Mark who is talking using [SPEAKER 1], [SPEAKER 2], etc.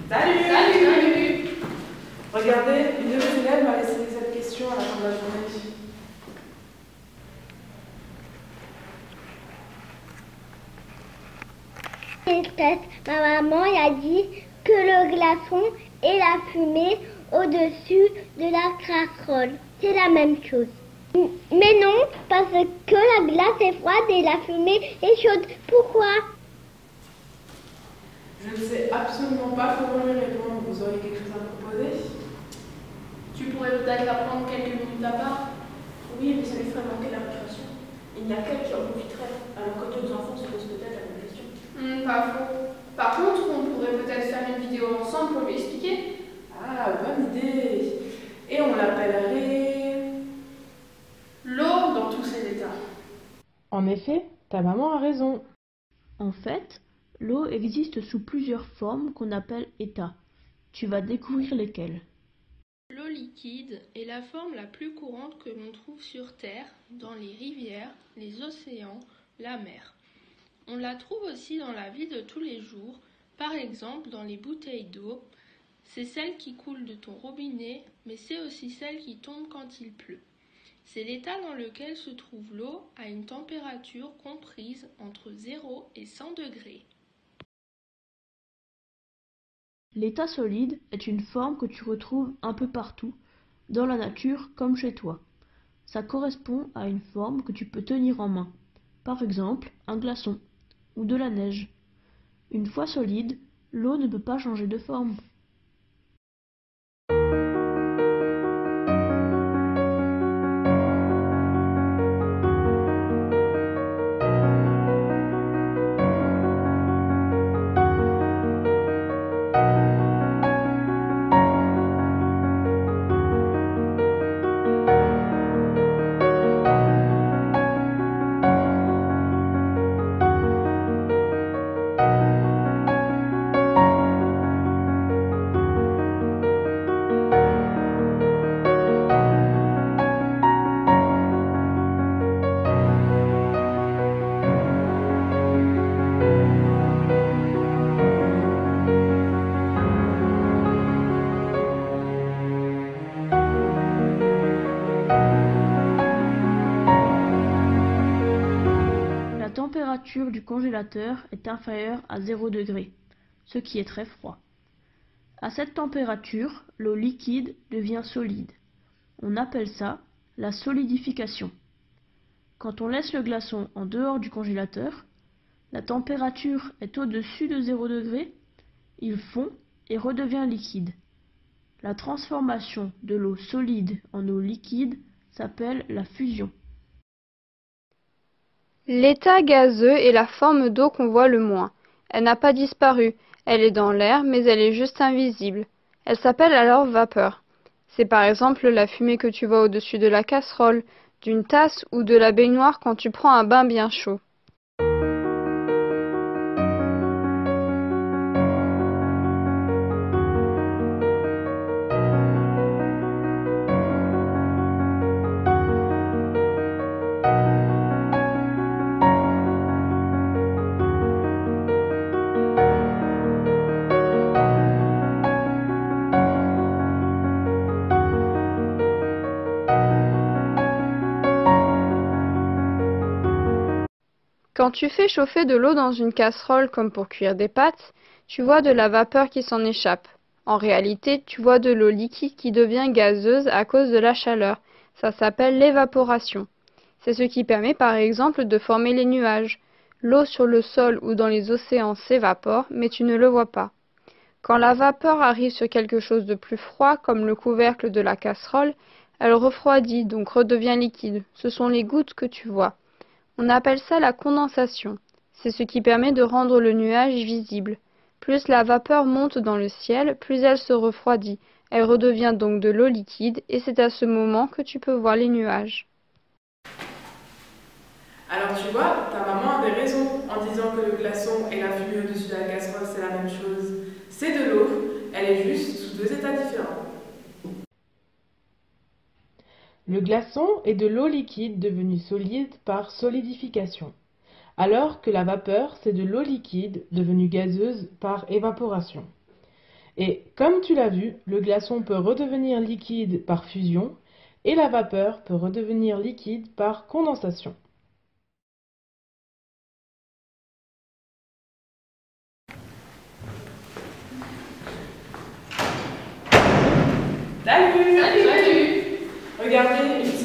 [SPEAKER 1] Salut!
[SPEAKER 2] Salut!
[SPEAKER 1] Regardez, une de mes élèves m'a laissé cette question à la fin de la journée.
[SPEAKER 3] Ma maman a dit que le glaçon et la fumée au-dessus de la casserole, c'est la même chose. Mais non, parce que la glace est froide et la fumée est chaude. Pourquoi?
[SPEAKER 1] Je ne sais absolument pas comment lui répondre. Vous auriez quelque chose à proposer?
[SPEAKER 2] Tu pourrais peut-être la prendre quelques minutes à part.
[SPEAKER 4] Oui, mais ça lui ferait manquer la récréation. Il n'y a qu'elle qui en profiterait, alors que d'autres enfants se posent peut-être la même question.
[SPEAKER 2] Pas faux. Par contre, on pourrait peut-être faire une vidéo ensemble pour lui expliquer.
[SPEAKER 1] Ah, bonne idée. Et on l'appellerait
[SPEAKER 2] L'eau dans tous ses états.
[SPEAKER 5] En effet, ta maman a raison.
[SPEAKER 6] En fait, l'eau existe sous plusieurs formes qu'on appelle états. Tu vas découvrir lesquelles.
[SPEAKER 7] L'eau liquide est la forme la plus courante que l'on trouve sur Terre, dans les rivières, les océans, la mer. On la trouve aussi dans la vie de tous les jours, par exemple dans les bouteilles d'eau. C'est celle qui coule de ton robinet, mais c'est aussi celle qui tombe quand il pleut. C'est l'état dans lequel se trouve l'eau à une température comprise entre 0 et 100 degrés.
[SPEAKER 6] L'état solide est une forme que tu retrouves un peu partout, dans la nature comme chez toi. Ça correspond à une forme que tu peux tenir en main, par exemple un glaçon ou de la neige. Une fois solide, l'eau ne peut pas changer de forme. La température du congélateur est inférieure à 0 degré, ce qui est très froid. À cette température, l'eau liquide devient solide. On appelle ça la solidification. Quand on laisse le glaçon en dehors du congélateur, la température est au-dessus de 0 degré, il fond et redevient liquide. La transformation de l'eau solide en eau liquide s'appelle la fusion.
[SPEAKER 8] L'état gazeux est la forme d'eau qu'on voit le moins. Elle n'a pas disparu, elle est dans l'air, mais elle est juste invisible. Elle s'appelle alors vapeur. C'est par exemple la fumée que tu vois au-dessus de la casserole, d'une tasse ou de la baignoire quand tu prends un bain bien chaud. Quand tu fais chauffer de l'eau dans une casserole comme pour cuire des pâtes, tu vois de la vapeur qui s'en échappe. En réalité, tu vois de l'eau liquide qui devient gazeuse à cause de la chaleur. Ça s'appelle l'évaporation. C'est ce qui permet par exemple de former les nuages. L'eau sur le sol ou dans les océans s'évapore, mais tu ne le vois pas. Quand la vapeur arrive sur quelque chose de plus froid, comme le couvercle de la casserole, elle refroidit, donc redevient liquide. Ce sont les gouttes que tu vois. On appelle ça la condensation. C'est ce qui permet de rendre le nuage visible. Plus la vapeur monte dans le ciel, plus elle se refroidit. Elle redevient donc de l'eau liquide et c'est à ce moment que tu peux voir les nuages.
[SPEAKER 1] Alors tu vois, ta maman avait raison en disant que le glaçon et la fumée au-dessus de la casserole c'est la même chose. C'est de l'eau, elle est juste sous deux états différents.
[SPEAKER 5] Le glaçon est de l'eau liquide devenue solide par solidification, alors que la vapeur, c'est de l'eau liquide devenue gazeuse par évaporation. Et comme tu l'as vu, le glaçon peut redevenir liquide par fusion et la vapeur peut redevenir liquide par condensation.
[SPEAKER 1] Salut! Salut! Regardez,